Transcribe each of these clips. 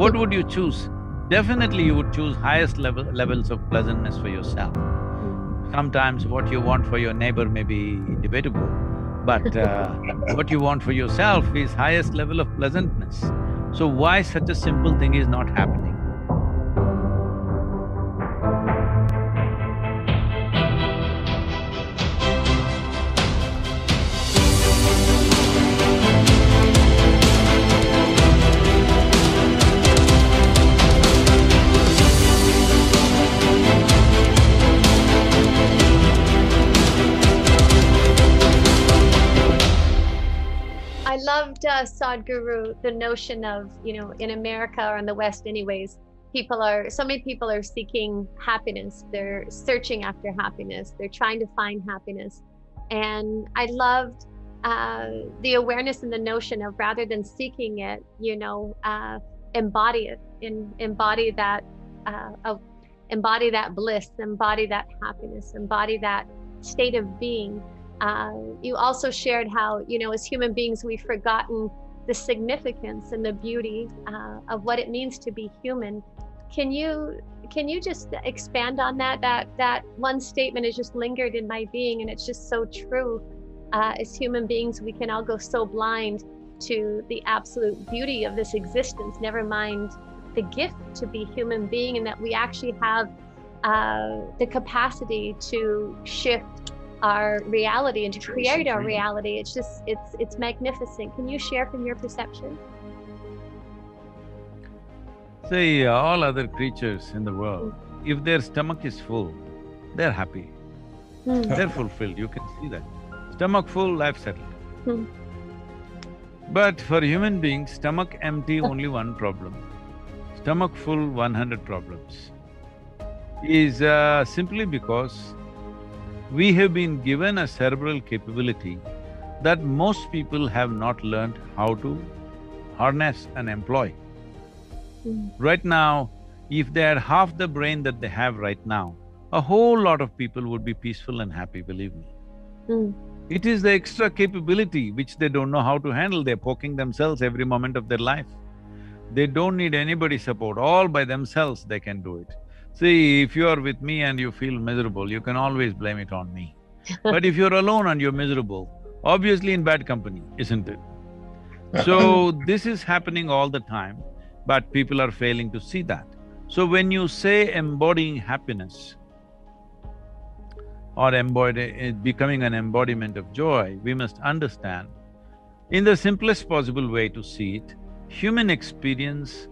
What would you choose? Definitely you would choose highest levels of pleasantness for yourself. Sometimes what you want for your neighbor may be debatable, but what you want for yourself is highest level of pleasantness. So why such a simple thing is not happening? I loved Sadhguru, the notion of, in America or in the West anyways, so many people are seeking happiness. They're searching after happiness. They're trying to find happiness. And I loved the awareness and the notion of, rather than seeking it, embody it, embody that bliss, embody that happiness, embody that state of being. You also shared how, as human beings, we've forgotten the significance and the beauty of what it means to be human. Can you just expand on that? That one statement has just lingered in my being, and it's just so true. As human beings, we can all go so blind to the absolute beauty of this existence, never mind the gift to be human being, and that we actually have the capacity to shift our reality and to create our reality. It's just, it's magnificent. Can you share from your perception? See, all other creatures in the world, if their stomach is full, they're happy. They're fulfilled, you can see that. Stomach full, life settled. But for human beings, stomach empty, only one problem. Stomach full, 100 problems. Is simply because we have been given a cerebral capability that most people have not learned how to harness and employ. Right now, if they had half the brain that they have right now, a whole lot of people would be peaceful and happy, believe me. It is the extra capability which they don't know how to handle. They're poking themselves every moment of their life. They don't need anybody's support, all by themselves they can do it. See, if you are with me and you feel miserable, you can always blame it on me. But if you're alone and you're miserable, obviously in bad company, isn't it? So this is happening all the time, but people are failing to see that. So when you say embodying happiness or becoming an embodiment of joy, we must understand, in the simplest possible way to see it, human experience,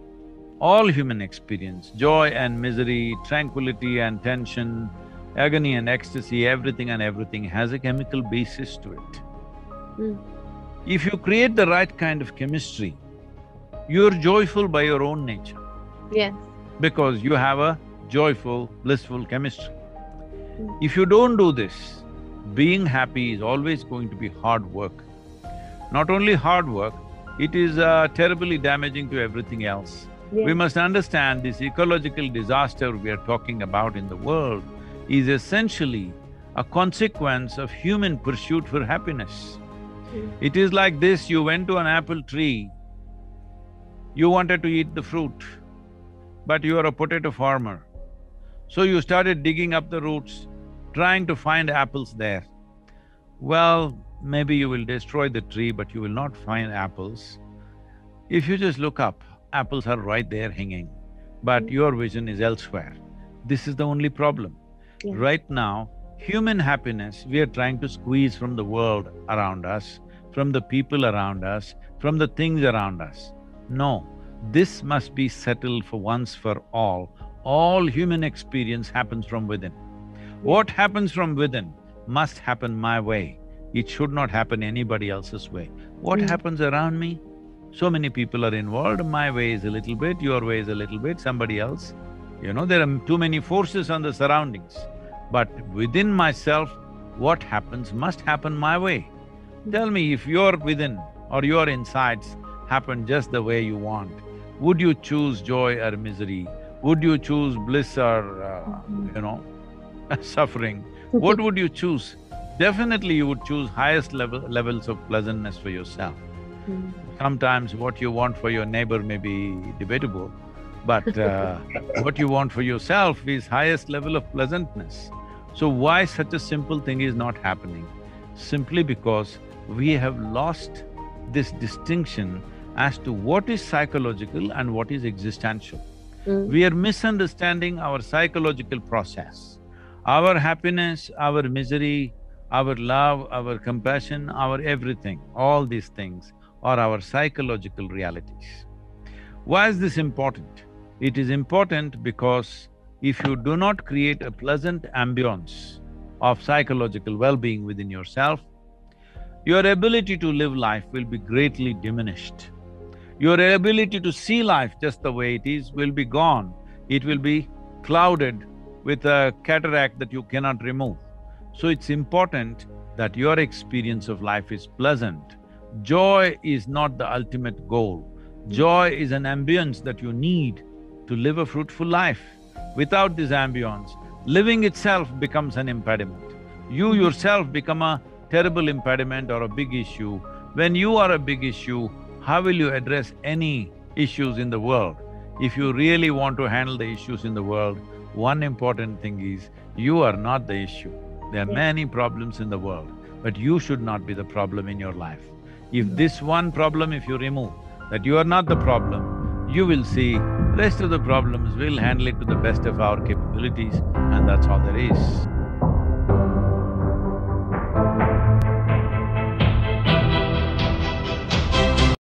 all human experience, joy and misery, tranquility and tension, agony and ecstasy, everything and everything has a chemical basis to it. If you create the right kind of chemistry, you're joyful by your own nature. Yes. Because you have a joyful, blissful chemistry. If you don't do this, being happy is always going to be hard work. Not only hard work, it is terribly damaging to everything else. Yes. We must understand this ecological disaster we are talking about in the world is essentially a consequence of human pursuit for happiness. It is like this, you went to an apple tree, you wanted to eat the fruit, but you are a potato farmer. So you started digging up the roots, trying to find apples there. Well, maybe you will destroy the tree, but you will not find apples. If you just look up, apples are right there hanging, but your vision is elsewhere. This is the only problem. Yeah. Right now, human happiness we are trying to squeeze from the world around us, from the people around us, from the things around us. No, this must be settled for once for all. All human experience happens from within. What happens from within must happen my way. It should not happen anybody else's way. What happens around me? So many people are involved, my way is a little bit, your way is a little bit, somebody else. There are too many forces on the surroundings. But within myself, what happens must happen my way. Tell me, if your within or your insides happen just the way you want, would you choose joy or misery? Would you choose bliss or, suffering? What would you choose? Definitely you would choose highest levels of pleasantness for yourself. Sometimes what you want for your neighbor may be debatable, but what you want for yourself is highest level of pleasantness. So why such a simple thing is not happening? Simply because we have lost this distinction as to what is psychological and what is existential. We are misunderstanding our psychological process. Our happiness, our misery, our love, our compassion, our everything, all these things are our psychological realities. Why is this important? It is important because if you do not create a pleasant ambience of psychological well-being within yourself, your ability to live life will be greatly diminished. Your ability to see life just the way it is will be gone. It will be clouded with a cataract that you cannot remove. So it's important that your experience of life is pleasant. Joy is not the ultimate goal. Joy is an ambience that you need to live a fruitful life. Without this ambience, living itself becomes an impediment. You yourself become a terrible impediment or a big issue. When you are a big issue, how will you address any issues in the world? If you really want to handle the issues in the world, one important thing is, you are not the issue. There are many problems in the world, but you should not be the problem in your life. If this one problem, if you remove, that you are not the problem, you will see rest of the problems, we'll handle it to the best of our capabilities, and that's all there is.